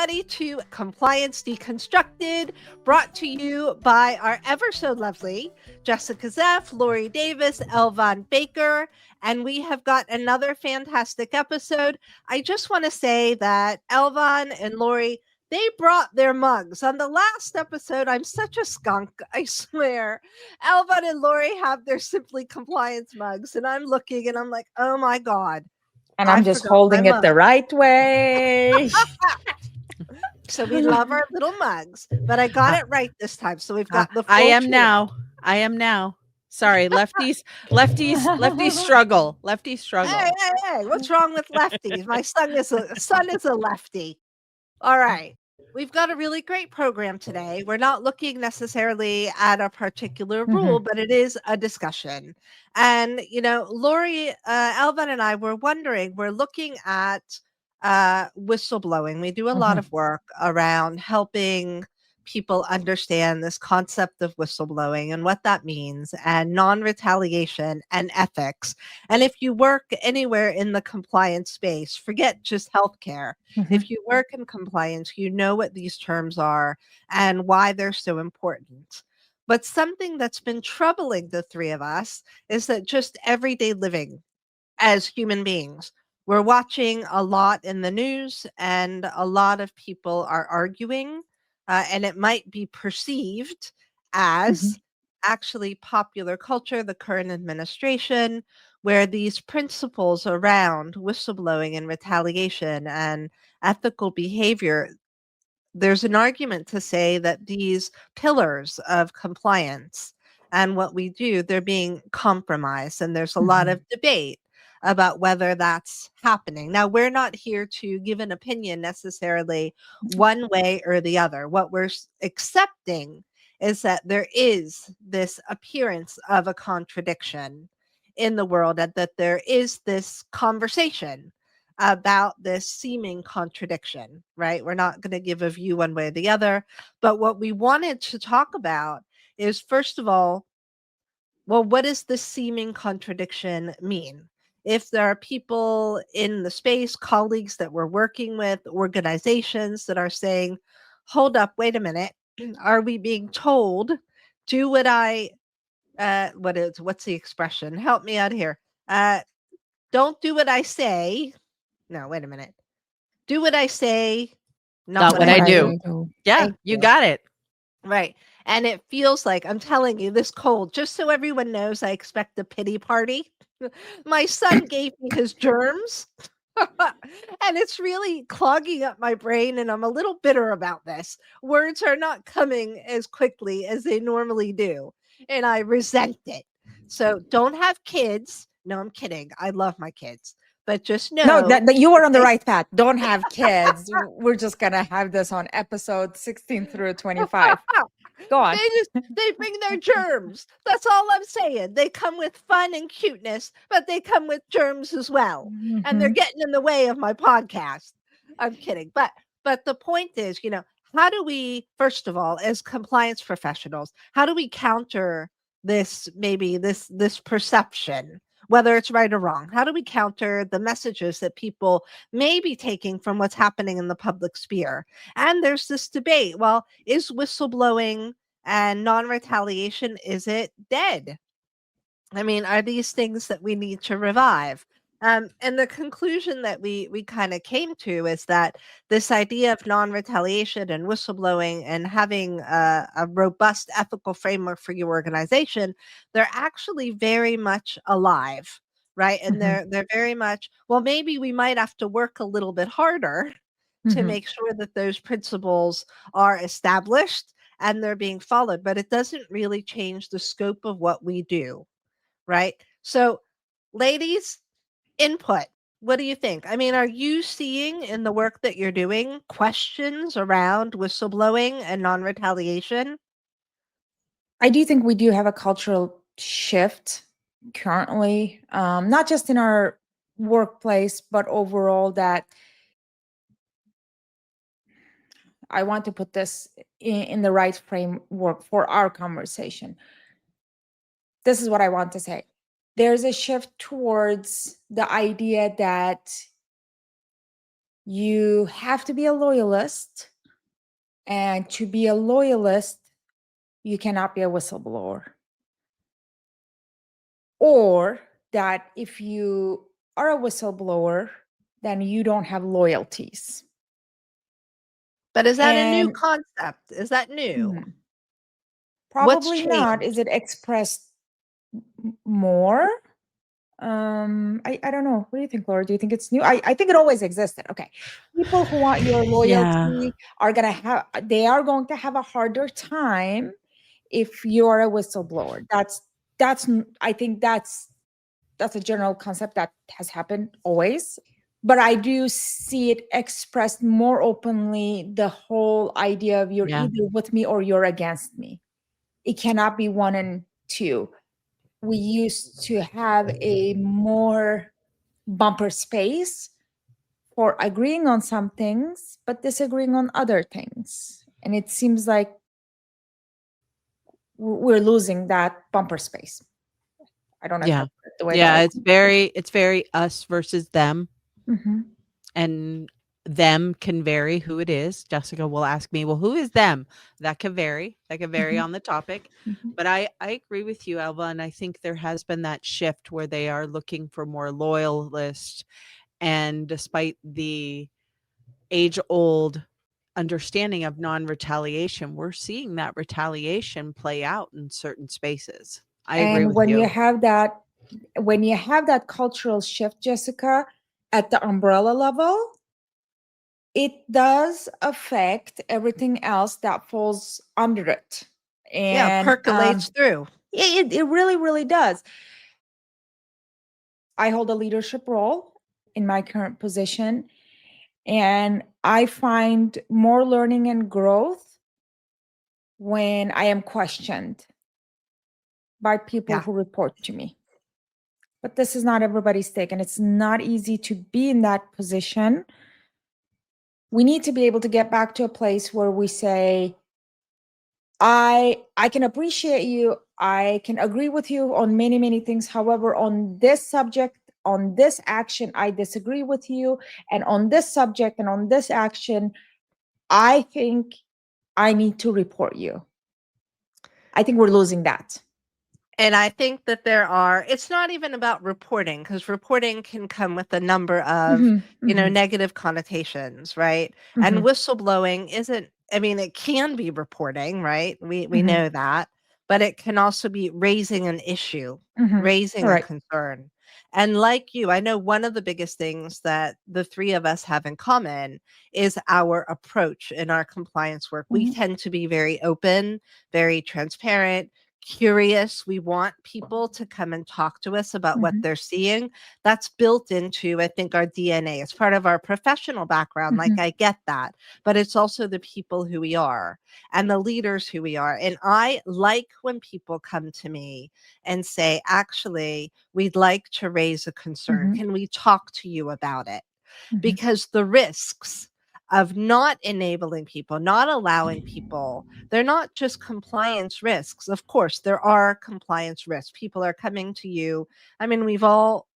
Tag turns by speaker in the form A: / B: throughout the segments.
A: everybody, to Compliance Deconstructed, brought to you by our ever so lovely Jessica Zeff, Lorie Davis, Elvan Baker, and we have got another fantastic episode. I just want to say that Elvan and Lorie, they brought their mugs. On the last episode, I'm such a skunk, I swear. Elvan and Lorie have their Simply Compliance mugs, and I'm looking and I'm like, oh my God.
B: And I'm just holding it the right way.
A: So we love our little mugs, but I got it right this time. So we've got the full
C: I am
A: two.
C: now. Sorry, lefties struggle. Lefties struggle.
A: Hey, what's wrong with lefties? My son is a lefty. All right. We've got a really great program today. We're not looking necessarily at a particular rule, but it is a discussion. And, Lorie, Elvan and I were wondering, we're looking at whistleblowing. We do a lot of work around helping people understand this concept of whistleblowing and what that means, and non-retaliation and ethics. And if you work anywhere in the compliance space, forget just healthcare. If you work in compliance, you know what these terms are and why they're so important. But something that's been troubling the three of us is that just everyday living as human beings, we're watching a lot in the news, and a lot of people are arguing, and it might be perceived as actually popular culture, the current administration, where these principles around whistleblowing and retaliation and ethical behavior, there's an argument to say that these pillars of compliance and what we do, they're being compromised. And there's a lot of debate about whether that's happening. Now, we're not here to give an opinion necessarily one way or the other. What we're accepting is that there is this appearance of a contradiction in the world, and that there is this conversation about this seeming contradiction, right? We're not going to give a view one way or the other. But what we wanted to talk about is, first of all, well, what does this seeming contradiction mean? If there are people in the space, colleagues that we're working with, organizations that are saying, hold up, wait a minute, are we being told, do what I, what's the expression? Help me out here. Don't do what I say. No, wait a minute. Do what I say, not what I do.
C: Yeah, you got it.
A: Right. And it feels like, I'm telling you, this cold, just so everyone knows, I expect a pity party. My son gave me his germs, and it's really clogging up my brain, and I'm a little bitter about this. Words are not coming as quickly as they normally do, and I resent it. So don't have kids. No, I'm kidding. I love my kids. But just know.
B: No, that you were on the right path. Don't have kids. We're just going to have this on episode 16 through 25. Go on.
A: They bring their germs. That's all I'm saying. They come with fun and cuteness, but they come with germs as well. And they're getting in the way of my podcast. I'm kidding. But the point is, how do we, first of all, as compliance professionals, how do we counter this, maybe this perception, whether it's right or wrong? How do we counter the messages that people may be taking from what's happening in the public sphere? And there's this debate. Well, is whistleblowing and non-retaliation, is it dead? I mean, are these things that we need to revive? And the conclusion that we kind of came to is that this idea of non-retaliation and whistleblowing and having a robust ethical framework for your organization, they're actually very much alive, right? And they're very much, well, maybe we might have to work a little bit harder to make sure that those principles are established and they're being followed, but it doesn't really change the scope of what we do, right? So, ladies, input. What do you think? I mean, are you seeing in the work that you're doing questions around whistleblowing and non-retaliation?
B: I do think we do have a cultural shift currently, not just in our workplace, but overall, that I want to put this in the right framework for our conversation. This is what I want to say. There's a shift towards the idea that You have to be a loyalist. And to be a loyalist, you cannot be a whistleblower. Or that if you are a whistleblower, then you don't have loyalties.
A: But is that a new
B: And
A: concept? Is that new?
B: probably not. Is it expressed more? I don't know. What do you think, Laura? Do you think it's new? I think it always existed. Okay. People who want your loyalty are going to have a harder time if you're a whistleblower. I think that's a general concept that has happened always. But I do see it expressed more openly, the whole idea of you're either with me or you're against me. It cannot be one and two. We used to have a more bumper space for agreeing on some things, but disagreeing on other things. And it seems like we're losing that bumper space. I don't know.
C: Yeah.
B: If that's the way
C: Yeah. It's very us versus them.
B: Mm-hmm.
C: And them can vary who it is. Jessica will ask me, well, who is them? That can vary. That can vary on the topic. But I agree with you, Elva. And I think there has been that shift where they are looking for more loyalists. And despite the age old understanding of non-retaliation, we're seeing that retaliation play out in certain spaces. I agree
B: And
C: with
B: when
C: you.
B: when you have that cultural shift, Jessica, at the umbrella level, it does affect everything else that falls under it. And
A: percolates through.
B: It really, really does. I hold a leadership role in my current position, and I find more learning and growth when I am questioned by people who report to me. But this is not everybody's take, and it's not easy to be in that position. We need to be able to get back to a place where we say, I can appreciate you. I can agree with you on many, many things. However, on this subject, on this action, I disagree with you. And on this subject and on this action, I think I need to report you. I think we're losing that.
A: And I think that it's not even about reporting, because reporting can come with a number of, negative connotations, right? And whistleblowing isn't, it can be reporting, right? We know that, but it can also be raising an issue, raising a concern. And like you, I know one of the biggest things that the three of us have in common is our approach in our compliance work. We tend to be very open, very transparent, curious. We want people to come and talk to us about what they're seeing. That's built into, I think, our DNA. It's part of our professional background. Like, I get that, but it's also the people who we are and the leaders who we are. And I like when people come to me and say, actually, we'd like to raise a concern. Can we talk to you about it? Because the risks of not enabling people, not allowing people, they're not just compliance risks. Of course, there are compliance risks. People are coming to you.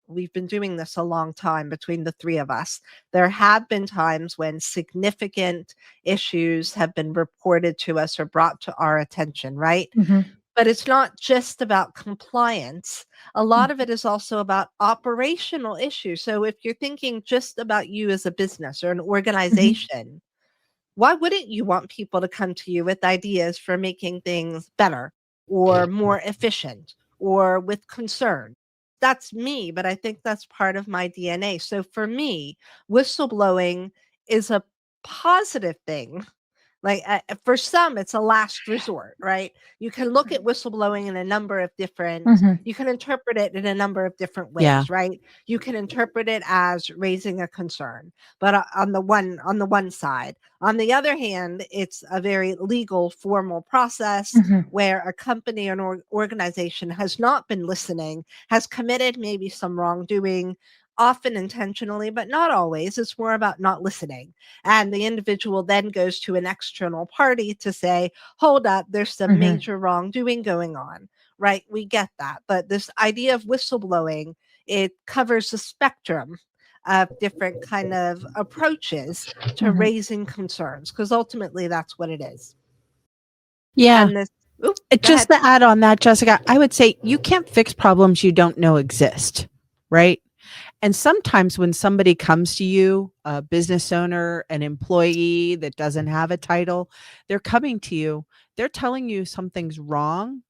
A: We've been doing this a long time between the three of us. There have been times when significant issues have been reported to us or brought to our attention, right? But it's not just about compliance. A lot of it is also about operational issues. So if you're thinking just about you as a business or an organization, why wouldn't you want people to come to you with ideas for making things better or more efficient or with concern? That's me, but I think that's part of my DNA. So for me, whistleblowing is a positive thing. Like, for some, it's a last resort, right? You can look at whistleblowing in a number of different, you can interpret it in a number of different ways, right? You can interpret it as raising a concern, but on the one side. On the other hand, it's a very legal, formal process where a company or an organization has not been listening, has committed maybe some wrongdoing, often intentionally, but not always. It's more about not listening. And the individual then goes to an external party to say, hold up, there's some major wrongdoing going on, right? We get that. But this idea of whistleblowing, it covers the spectrum of different kind of approaches to raising concerns, because ultimately that's what it is.
C: Yeah.
A: And this, go
C: Just
A: ahead.
C: to add on that, Jessica, I would say you can't fix problems you don't know exist, right? And sometimes when somebody comes to you, a business owner, an employee that doesn't have a title, they're coming to you, they're telling you something's wrong.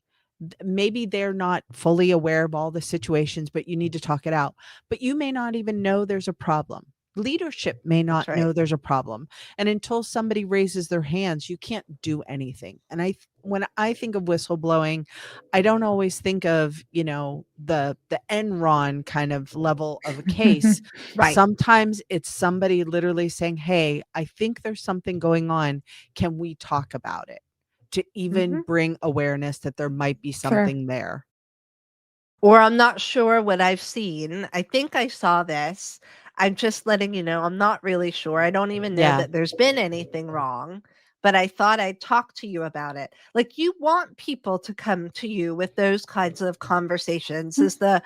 C: Maybe they're not fully aware of all the situations, but you need to talk it out. But you may not even know there's a problem. Leadership may
A: That's
C: not
A: right.
C: know there's a problem. And until somebody raises their hands, you can't do anything. And when I think of whistleblowing, I don't always think of, the Enron kind of level of a case.
A: Right.
C: Sometimes it's somebody literally saying, "Hey, I think there's something going on. Can we talk about it?" To even bring awareness that there might be something there.
A: Or I'm not sure what I've seen. I think I saw this. I'm just letting you know, I'm not really sure. I don't even know
C: Yeah.
A: that there's been anything wrong, but I thought I'd talk to you about it. Like, you want people to come to you with those kinds of conversations as the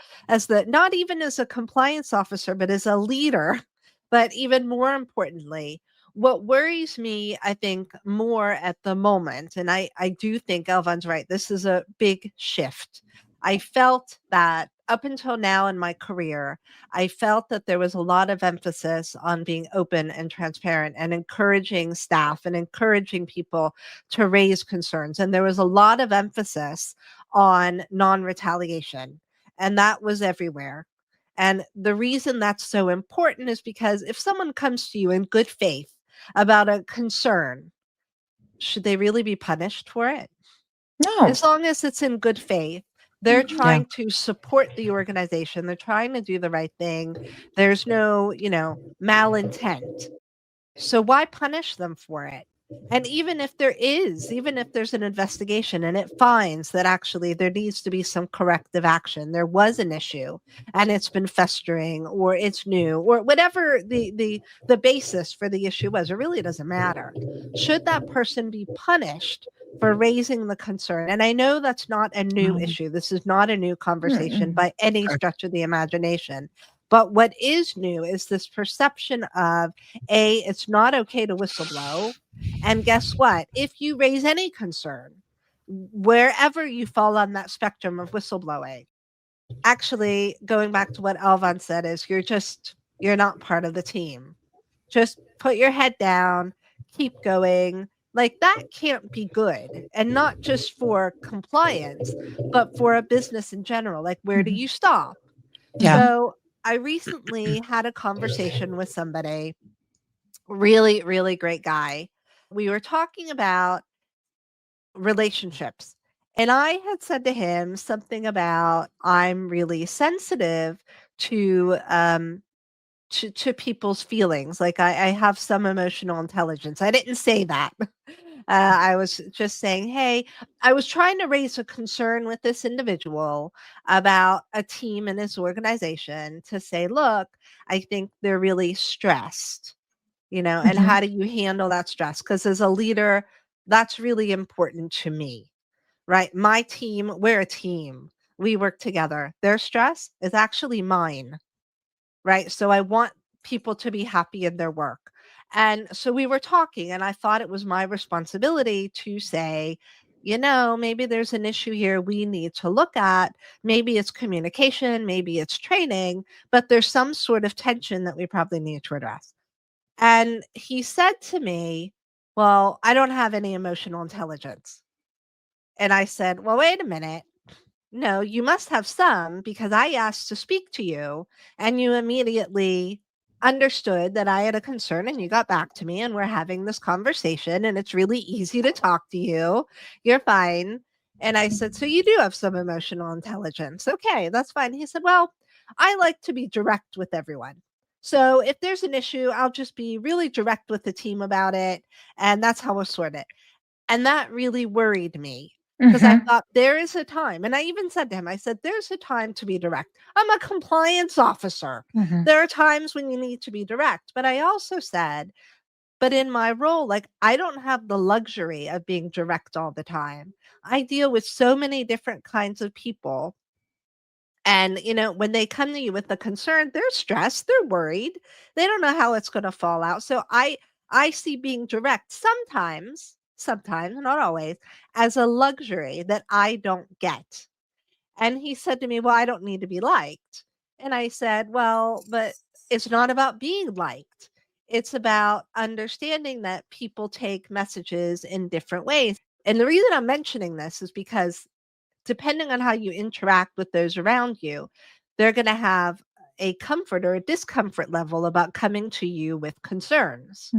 A: not even as a compliance officer, but as a leader. But even more importantly, what worries me, I think, more at the moment, and I do think Elvan's right, this is a big shift. I felt that up until now in my career, I felt that there was a lot of emphasis on being open and transparent and encouraging staff and encouraging people to raise concerns. And there was a lot of emphasis on non-retaliation, and that was everywhere. And the reason that's so important is because if someone comes to you in good faith about a concern, should they really be punished for it?
B: No.
A: As long as it's in good faith, they're trying to support the organization. They're trying to do the right thing. There's no, malintent. So why punish them for it? And even if there's an investigation and it finds that actually there needs to be some corrective action, there was an issue and it's been festering or it's new or whatever the basis for the issue was, it really doesn't matter. Should that person be punished for raising the concern? And I know that's not a new issue. This is not a new conversation by any stretch of the imagination. But what is new is this perception of it's not okay to whistleblow. And guess what? If you raise any concern, wherever you fall on that spectrum of whistleblowing, actually going back to what Elvan said is you're not part of the team. Just put your head down, keep going. Like, that can't be good. And not just for compliance, but for a business in general. Like, where do you stop?
C: Yeah.
A: So I recently had a conversation with somebody, really, really great guy. We were talking about relationships. And I had said to him something about I'm really sensitive to to people's feelings. Like, I have some emotional intelligence. I didn't say that. I was just saying, hey, I was trying to raise a concern with this individual about a team in his organization to say, look, I think they're really stressed, and how do you handle that stress? Because as a leader, that's really important to me, right? My team, we're a team. We work together. Their stress is actually mine, right? So I want people to be happy in their work. And so we were talking, and I thought it was my responsibility to say, maybe there's an issue here we need to look at. Maybe it's communication, maybe it's training, but there's some sort of tension that we probably need to address. And he said to me, well, I don't have any emotional intelligence. And I said, well, wait a minute. No, you must have some, because I asked to speak to you and you immediately understood that I had a concern and you got back to me and we're having this conversation and it's really easy to talk to you. You're fine. And I said, so you do have some emotional intelligence. Okay, that's fine. He said, well, I like to be direct with everyone. So if there's an issue, I'll just be really direct with the team about it. And that's how we'll sort it. And that really worried me, because I thought there is a time, and I even said to him, I said, there's a time to be direct. I'm a compliance officer. There are times when you need to be direct. But I also said, but in my role, like, I don't have the luxury of being direct all the time. I deal with so many different kinds of people. And, when they come to you with a concern, they're stressed, they're worried. They don't know how it's going to fall out. So I see being direct sometimes, not always, as a luxury that I don't get. And he said to me, "Well, I don't need to be liked." And I said, "Well, but it's not about being liked. It's about understanding that people take messages in different ways." And the reason I'm mentioning this is because depending on how you interact with those around you, they're going to have a comfort or a discomfort level about coming to you with concerns,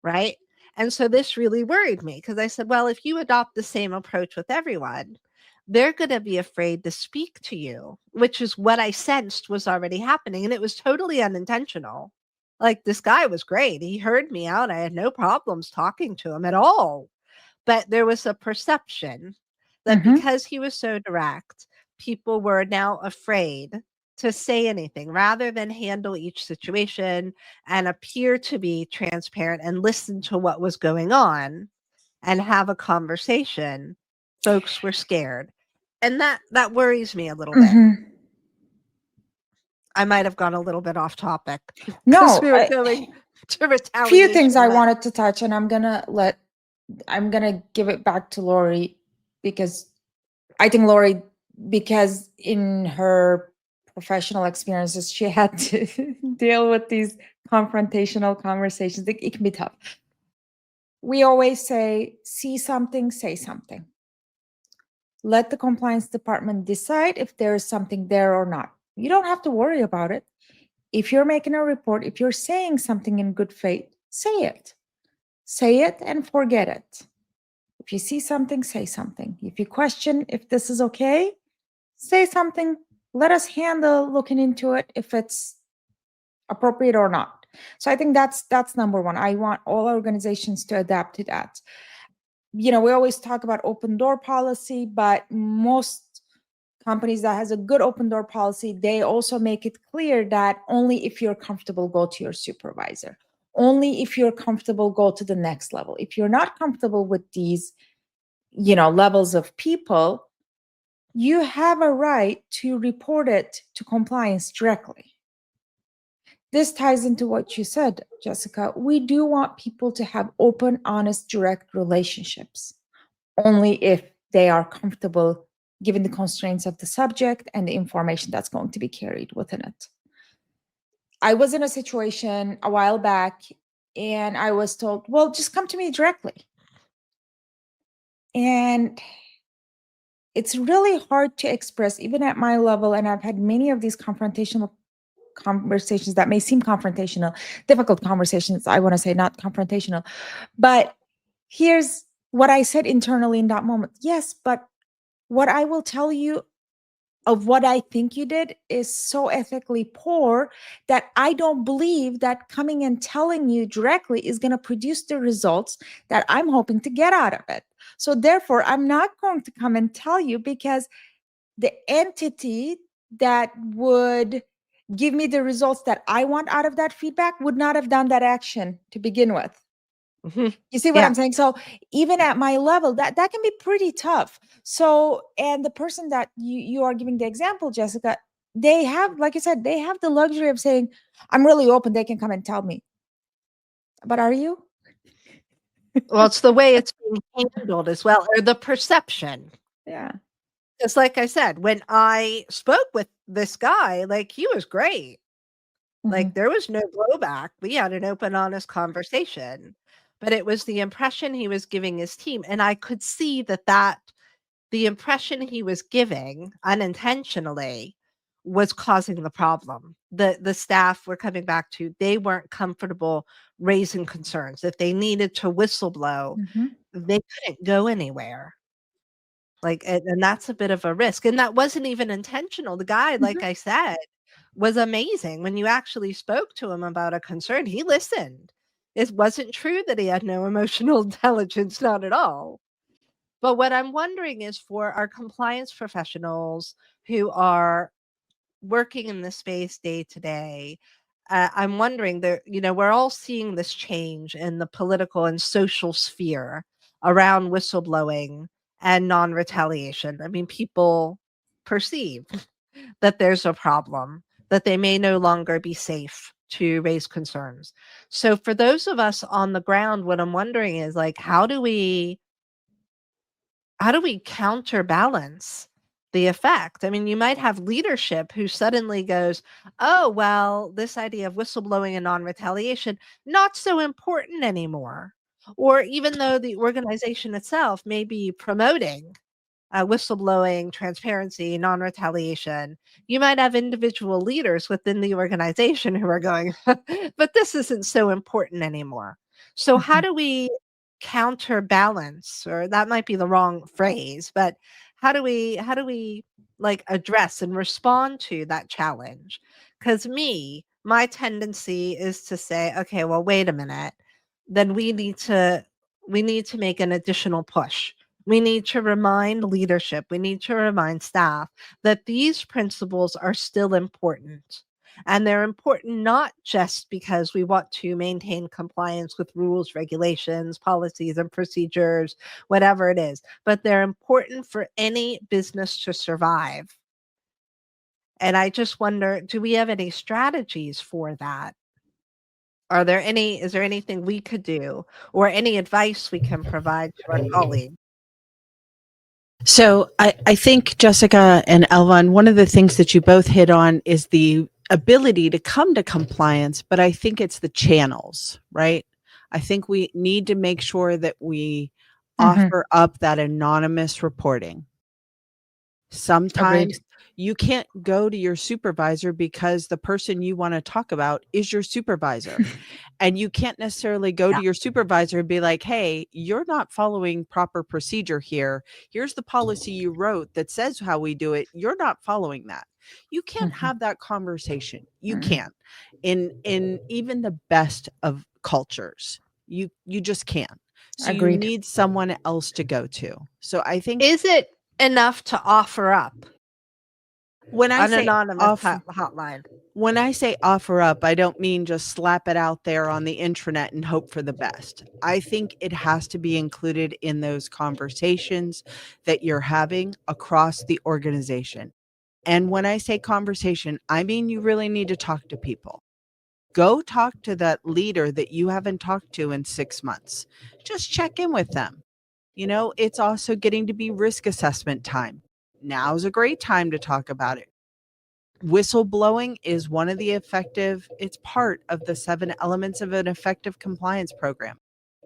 A: right? And so this really worried me because I said, well, if you adopt the same approach with everyone, they're going to be afraid to speak to you, which is what I sensed was already happening. And it was totally unintentional. Like, this guy was great. He heard me out. I had no problems talking to him at all. But there was a perception that because he was so direct, people were now afraid to say anything rather than handle each situation and appear to be transparent and listen to what was going on and have a conversation. Folks were scared. And that worries me a little bit. I might have gone a little bit off topic.
B: No,
A: we were going to retaliation.
B: Few things I wanted to touch, and I'm gonna give it back to Lorie, because I think Lorie, because in her professional experiences, she had to deal with these confrontational conversations. It can be tough. We always say, see something, say something. Let the compliance department decide if there is something there or not. You don't have to worry about it. If you're making a report, if you're saying something in good faith, say it. Say it and forget it. If you see something, say something. If you question if this is okay, say something. Let us handle looking into it if it's appropriate or not. So I think that's number one. I want all organizations to adapt to that. We always talk about open door policy, but most companies that has a good open door policy, they also make it clear that only if you're comfortable, go to your supervisor. Only if you're comfortable, go to the next level. If you're not comfortable with these, levels of people, you have a right to report it to compliance directly. This ties into what you said, Jessica. We do want people to have open, honest, direct relationships, only if they are comfortable given the constraints of the subject and the information that's going to be carried within it. I was in a situation a while back and I was told, well, just come to me directly. And it's really hard to express, even at my level, and I've had many of these confrontational conversations that may seem confrontational, difficult conversations, I want to say, not confrontational. But here's what I said internally in that moment. Yes, but what I will tell you of what I think you did is so ethically poor that I don't believe that coming and telling you directly is going to produce the results that I'm hoping to get out of it. So therefore, I'm not going to come and tell you, because the entity that would give me the results that I want out of that feedback would not have done that action to begin with. You see what I'm saying? So even at my level, that can be pretty tough. So, and the person that you are giving the example, Jessica, they have, like you said, they have the luxury of saying, I'm really open, they can come and tell me. But are you?
A: Well, it's the way it's being handled as well, or the perception.
B: Yeah.
A: It's like I said, when I spoke with this guy, like, he was great. Like, there was no blowback. We had an open, honest conversation. But it was the impression he was giving his team. And I could see that the impression he was giving unintentionally was causing the problem. The staff were coming back to, they weren't comfortable raising concerns. If they needed to whistleblow, they couldn't go anywhere. Like, and that's a bit of a risk. And that wasn't even intentional. The guy, like I said, was amazing. When you actually spoke to him about a concern, he listened. It wasn't true that he had no emotional intelligence, not at all. But what I'm wondering is, for our compliance professionals who are working in this space day to day, I'm wondering, we're all seeing this change in the political and social sphere around whistleblowing and non-retaliation. I mean, people perceive that there's a problem, that they may no longer be safe to raise concerns. So for those of us on the ground, what I'm wondering is like, how do we counterbalance the effect? I mean, you might have leadership who suddenly goes, oh, well, this idea of whistleblowing and non-retaliation, not so important anymore. Or even though the organization itself may be promoting whistleblowing, transparency, non-retaliation, you might have individual leaders within the organization who are going, but this isn't so important anymore. So how do we counterbalance, or that might be the wrong phrase, but how do we like address and respond to that challenge? Because my tendency is to say, okay, well, wait a minute, then we need to make an additional push. We need to remind leadership, we need to remind staff that these principles are still important. And they're important not just because we want to maintain compliance with rules, regulations, policies, and procedures, whatever it is, but they're important for any business to survive. And I just wonder, do we have any strategies for that? Is there anything we could do or any advice we can provide to our colleagues?
C: So I think Jessica and Elvan, one of the things that you both hit on is the ability to come to compliance, but I think it's the channels, right? I think we need to make sure that we offer up that anonymous reporting. Sometimes you can't go to your supervisor because the person you want to talk about is your supervisor. And you can't necessarily go to your supervisor and be like, hey, you're not following proper procedure here. Here's the policy you wrote that says how we do it. You're not following that. You can't have that conversation. You can't. In even the best of cultures, you just can't. So you need someone else to go to. So I think,
A: Is it enough to offer up
C: when I
A: an
C: say
A: anonymous hotline?
C: when I say offer up, I don't mean just slap it out there on the intranet and hope for the best. I think it has to be included in those conversations that you're having across the organization. And when I say conversation, I mean you really need to talk to people. Go talk to that leader that you haven't talked to in 6 months. Just check in with them. It's also getting to be risk assessment time. Now's a great time to talk about it. Whistleblowing is one of the it's part of the 7 elements of an effective compliance program.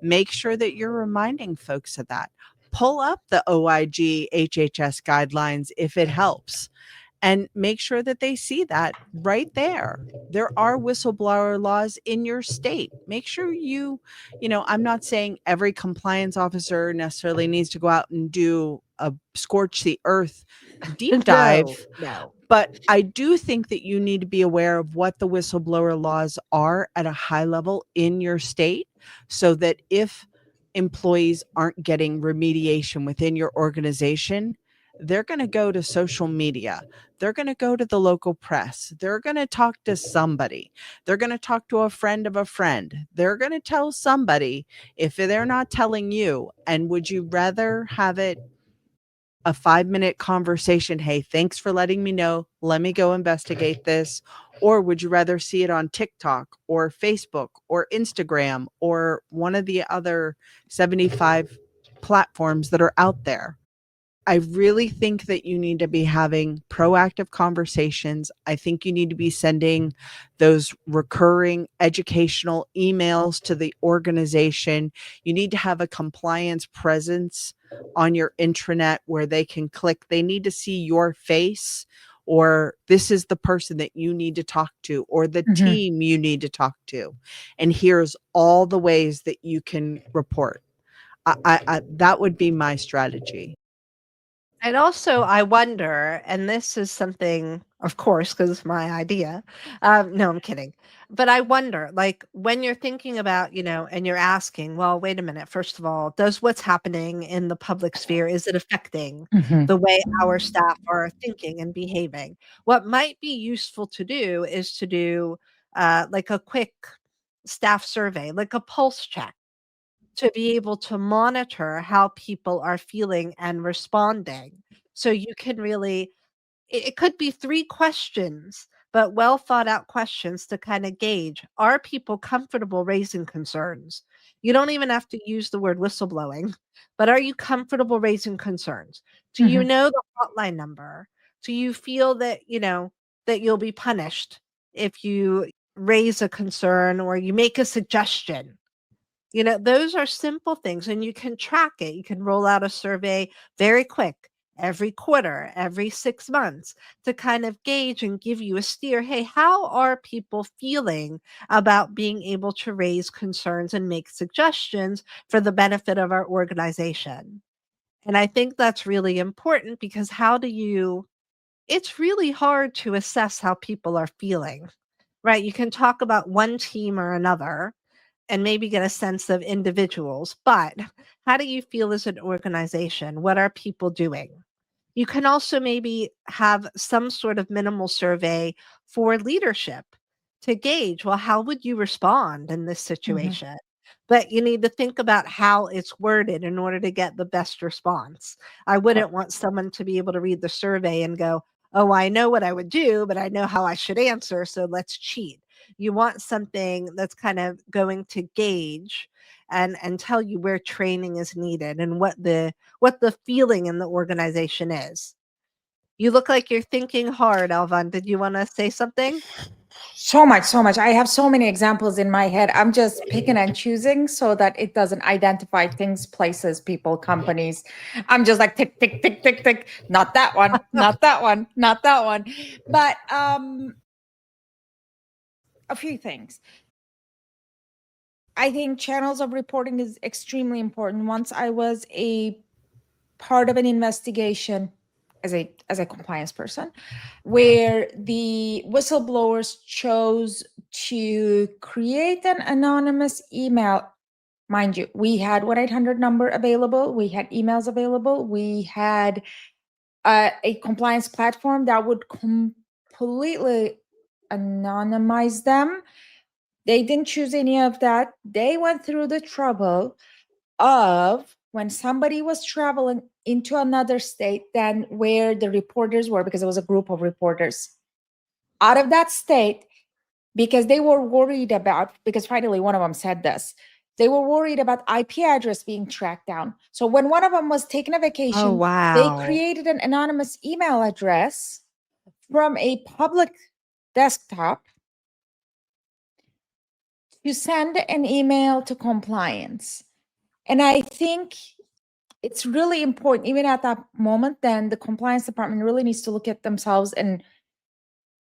C: Make sure that you're reminding folks of that. Pull up the OIG HHS guidelines if it helps, and make sure that they see that right there. There are whistleblower laws in your state. Make sure I'm not saying every compliance officer necessarily needs to go out and do a scorch the earth deep dive.
A: No.
C: But I do think that you need to be aware of what the whistleblower laws are at a high level in your state, so that if employees aren't getting remediation within your organization, they're going to go to social media. They're going to go to the local press. They're going to talk to somebody. They're going to talk to a friend of a friend. They're going to tell somebody if they're not telling you. And would you rather have it a 5-minute conversation? Hey, thanks for letting me know. Let me go investigate this. Or would you rather see it on TikTok or Facebook or Instagram or one of the other 75 platforms that are out there? I really think that you need to be having proactive conversations. I think you need to be sending those recurring educational emails to the organization. You need to have a compliance presence on your intranet where they can click. They need to see your face, or this is the person that you need to talk to, or the team you need to talk to. And here's all the ways that you can report. That would be my strategy.
A: And also, I wonder, and this is something, of course, because it's my idea. No, I'm kidding. But I wonder, like, when you're thinking about, and you're asking, well, wait a minute. First of all, does what's happening in the public sphere, is it affecting the way our staff are thinking and behaving? What might be useful to do is to do like a quick staff survey, like a pulse check, to be able to monitor how people are feeling and responding. So you can really it could be 3 questions, but well thought out questions to kind of gauge, are people comfortable raising concerns? You don't even have to use the word whistleblowing, but are you comfortable raising concerns? Do you know the hotline number? Do you feel that, that you'll be punished if you raise a concern or you make a suggestion? Those are simple things, and you can track it. You can roll out a survey very quick, every quarter, every 6 months, to kind of gauge and give you a steer. Hey, how are people feeling about being able to raise concerns and make suggestions for the benefit of our organization? And I think that's really important, because it's really hard to assess how people are feeling, right? You can talk about one team or another and maybe get a sense of individuals, but how do you feel as an organization? What are people doing? You can also maybe have some sort of minimal survey for leadership to gauge, well, how would you respond in this situation? But you need to think about how it's worded in order to get the best response. I wouldn't want someone to be able to read the survey and go, oh, I know what I would do, but I know how I should answer, so let's cheat. You want something that's kind of going to gauge and tell you where training is needed and what the feeling in the organization is. You look like you're thinking hard, Elvan. Did you want to say something?
B: So much. I have so many examples in my head. I'm just picking and choosing so that it doesn't identify things, places, people, companies. I'm just like tick, tick, tick, tick, tick. Not that one, not that one, not that one. But a few things. I think channels of reporting is extremely important. Once I was a part of an investigation as a compliance person, where the whistleblowers chose to create an anonymous email. Mind you, we had 1-800 number available, we had emails available, we had a compliance platform that would completely anonymize them. They didn't choose any of that. They went through the trouble of, when somebody was traveling into another state than where the reporters were, because it was a group of reporters out of that state, because they were worried about, because finally one of them said this, they were worried about IP address being tracked down. So when one of them was taking a vacation,
A: Oh, wow.
B: they created an anonymous email address from a public desktop to send an email to compliance. And I think it's really important, even at that moment, then the compliance department really needs to look at themselves and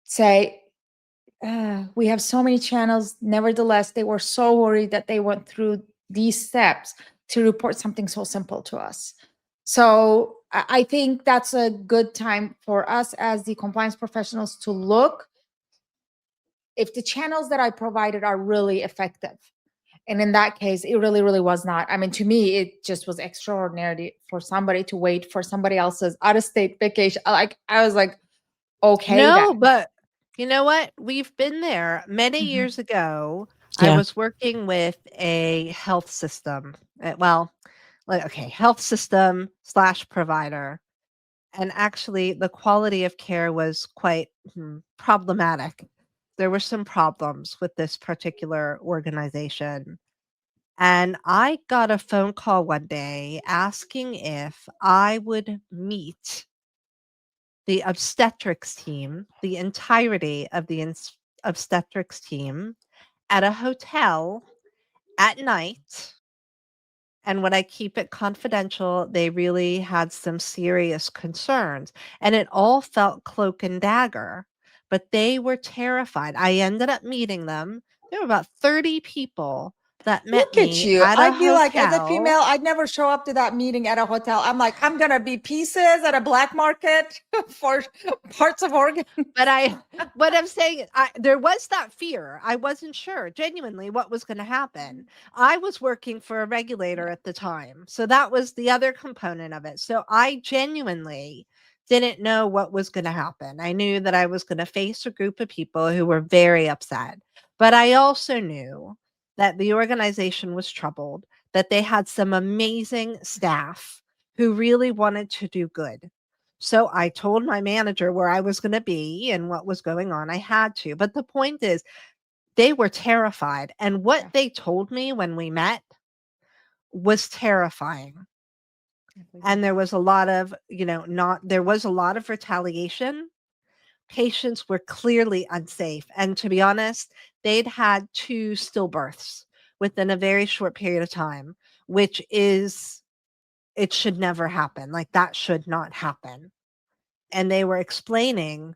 B: say, we have so many channels. Nevertheless, they were so worried that they went through these steps to report something so simple to us. So I think that's a good time for us as the compliance professionals to look if the channels that I provided are really effective. And in that case, it really, really was not. I mean, to me, it just was extraordinary for somebody to wait for somebody else's out-of-state vacation. Like, I was like, okay.
A: No,
B: then.
A: but you know what? We've been there. Many years ago, I was working with a health system. Health system / provider. And actually, the quality of care was quite problematic. There were some problems with this particular organization. And I got a phone call one day asking if I would meet the obstetrics team, the entirety of the obstetrics team, at a hotel at night. And when I keep it confidential, they really had some serious concerns. And it all felt cloak and dagger, but they were terrified. I ended up meeting them. There were about 30 people that met
B: Look at
A: me
B: you.
A: at a
B: I'd be like, as a
A: hotel.
B: female, I'd never show up to that meeting at a hotel. I'm like, I'm going to be pieces at a black market for parts of organs.
A: But what I'm saying, there was that fear. I wasn't sure genuinely what was going to happen. I was working for a regulator at the time. So that was the other component of it. So I genuinely didn't know what was going to happen. I knew that I was going to face a group of people who were very upset. But I also knew that the organization was troubled, that they had some amazing staff who really wanted to do good. So I told my manager where I was going to be and what was going on. I had to. But the point is, they were terrified. And what they told me when we met was terrifying. And there was a lot of, there was a lot of retaliation. Patients were clearly unsafe. And to be honest, they'd had 2 stillbirths within a very short period of time, which is, it should never happen. Like, that should not happen. And they were explaining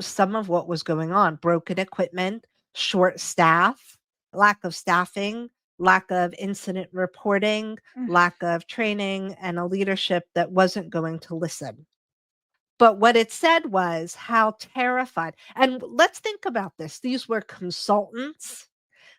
A: some of what was going on: broken equipment, short staff, lack of staffing, lack of incident reporting, lack of training, and a leadership that wasn't going to listen. But what it said was how terrified. And let's think about this. These were consultants.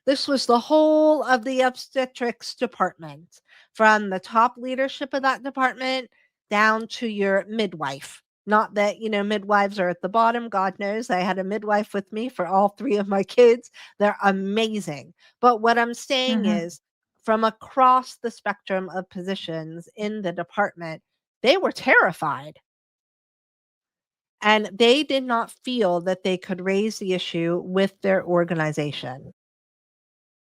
A: This was the whole of the obstetrics department, from the top leadership of that department down to your midwife. Not that, midwives are at the bottom. God knows I had a midwife with me for all 3 of my kids. They're amazing. But what I'm saying is, from across the spectrum of positions in the department, they were terrified. And they did not feel that they could raise the issue with their organization.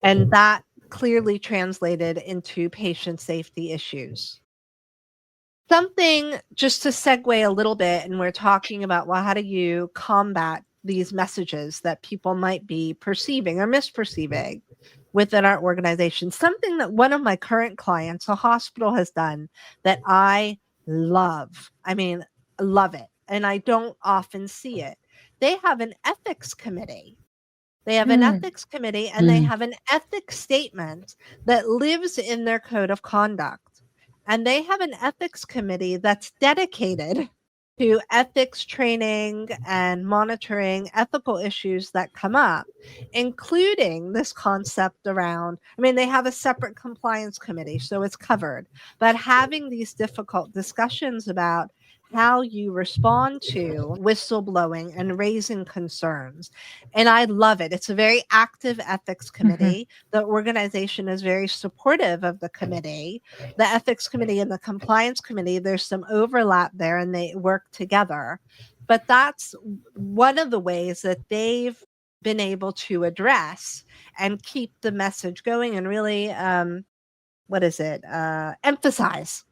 A: And that clearly translated into patient safety issues. Something, just to segue a little bit, and we're talking about, well, how do you combat these messages that people might be perceiving or misperceiving within our organization? Something that one of my current clients, a hospital, has done that I love. I mean, love it. And I don't often see it. They have an ethics committee. They have an ethics committee, and they have an ethics statement that lives in their code of conduct. And they have an ethics committee that's dedicated to ethics training and monitoring ethical issues that come up, including this concept around, they have a separate compliance committee, so it's covered, but having these difficult discussions about how you respond to whistleblowing and raising concerns. And I love it. It's a very active ethics committee. The organization is very supportive of the committee. The ethics committee and the compliance committee, there's some overlap there, and they work together. But that's one of the ways that they've been able to address and keep the message going, and really, emphasize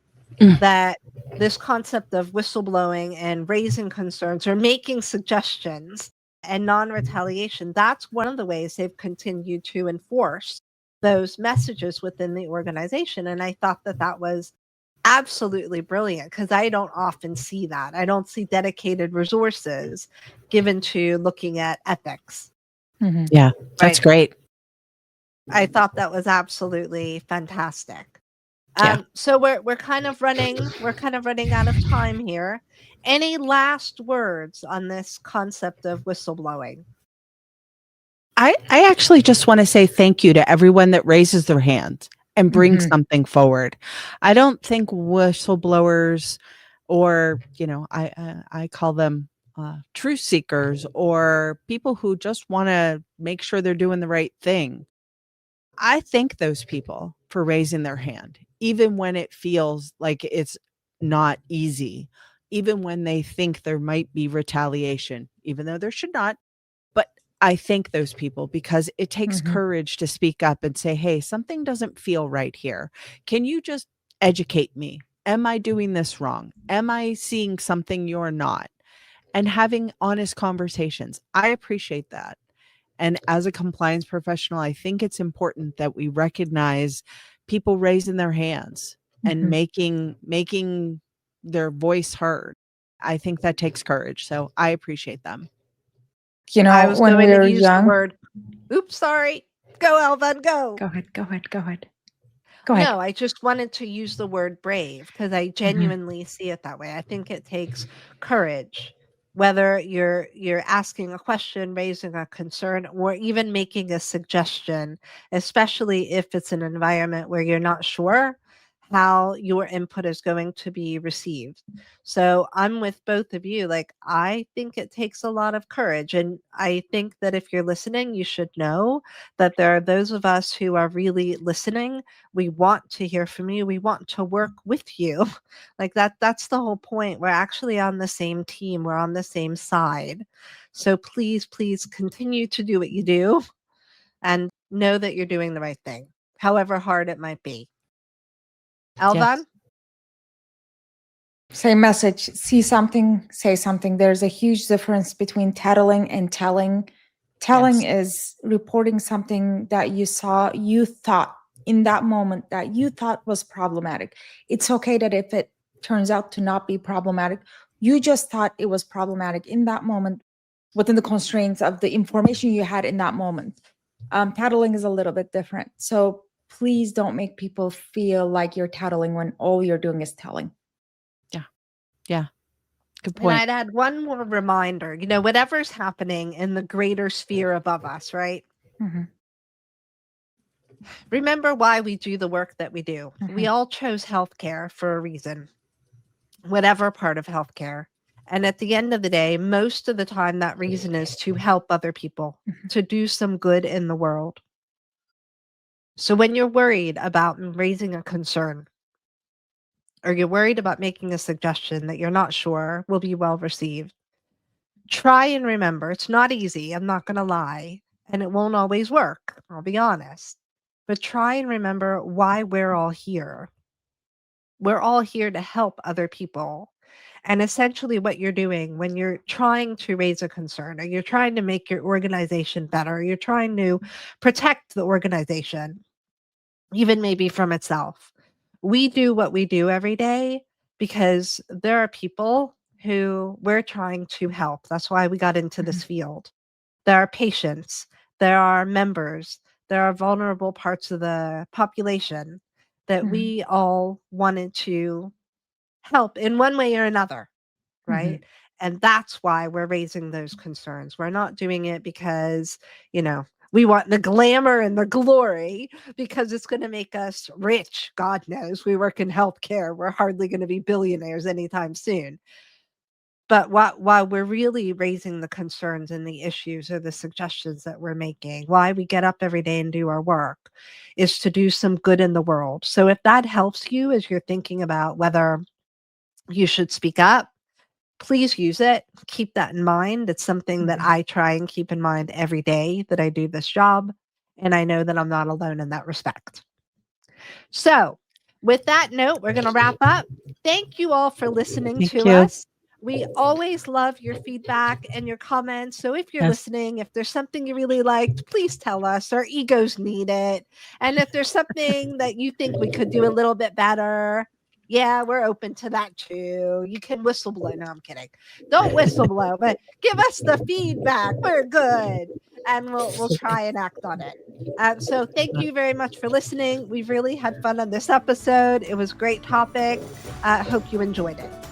A: that this concept of whistleblowing and raising concerns or making suggestions and non-retaliation, that's one of the ways they've continued to enforce those messages within the organization. And I thought that that was absolutely brilliant, because I don't often see that. I don't see dedicated resources given to looking at ethics.
C: Yeah, that's great.
A: I thought that was absolutely fantastic.
C: Yeah.
A: So we're kind of running out of time here. Any last words on this concept of whistleblowing?
C: I actually just want to say thank you to everyone that raises their hand and brings something forward. I don't think whistleblowers, or I call them truth seekers, or people who just want to make sure they're doing the right thing. I thank those people for raising their hand, even when it feels like it's not easy, even when they think there might be retaliation, even though there should not. But I thank those people, because it takes courage to speak up and say, hey, something doesn't feel right here. Can you just educate me? Am I doing this wrong? Am I seeing something you're not? And having honest conversations. I appreciate that. And as a compliance professional, I think it's important that we recognize people raising their hands and making their voice heard. I think that takes courage. So I appreciate them.
A: I was
B: when
A: going
B: we
A: to
B: were
A: use
B: young.
A: the word. Oops, sorry. Go, Elvan, go.
B: Go ahead.
A: No, I just wanted to use the word brave, because I genuinely see it that way. I think it takes courage, whether you're asking a question, raising a concern, or even making a suggestion, especially if it's an environment where you're not sure how your input is going to be received. So I'm with both of you. Like, I think it takes a lot of courage. And I think that if you're listening, you should know that there are those of us who are really listening. We want to hear from you. We want to work with you. Like that's the whole point. We're actually on the same team. We're on the same side. So please, please continue to do what you do and know that you're doing the right thing, however hard it might be. Elvan?
C: Yes.
B: Same message. See something, say something. There's a huge difference between tattling and telling. Telling is reporting something that you saw, you thought in that moment that you thought was problematic. It's okay that if it turns out to not be problematic, you just thought it was problematic in that moment within the constraints of the information you had in that moment. Tattling is a little bit different. So please don't make people feel like you're tattling when all you're doing is telling.
C: Yeah. Good point.
A: And I'd add one more reminder, whatever's happening in the greater sphere above us, right?
B: Mm-hmm.
A: Remember why we do the work that we do.
B: Mm-hmm.
A: We all chose healthcare for a reason, whatever part of healthcare. And at the end of the day, most of the time, that reason is to help other people, to do some good in the world. So when you're worried about raising a concern, or you're worried about making a suggestion that you're not sure will be well received, try and remember, it's not easy, I'm not going to lie, and it won't always work, I'll be honest. But try and remember why we're all here. We're all here to help other people. And essentially what you're doing when you're trying to raise a concern, or you're trying to make your organization better, you're trying to protect the organization, even maybe from itself. We do what we do every day because there are people who we're trying to help. That's why we got into this field. There are patients, there are members, there are vulnerable parts of the population that we all wanted to help in one way or another, right? And that's why we're raising those concerns. We're not doing it because, we want the glamour and the glory because it's going to make us rich. God knows we work in healthcare. We're hardly going to be billionaires anytime soon. But while we're really raising the concerns and the issues or the suggestions that we're making, why we get up every day and do our work is to do some good in the world. So if that helps you as you're thinking about whether you should speak up, please use it. Keep that in mind. It's something that I try and keep in mind every day that I do this job. And I know that I'm not alone in that respect. So with that note, we're going to wrap up. Thank you all for listening to us. We always love your feedback and your comments. So if you're listening, if there's something you really liked, please tell us. Our egos need it. And if there's something that you think we could do a little bit better, yeah, we're open to that too. You can whistleblow. No, I'm kidding. Don't whistleblow, but give us the feedback. We're good. And we'll try and act on it. So thank you very much for listening. We've really had fun on this episode. It was a great topic. Hope you enjoyed it.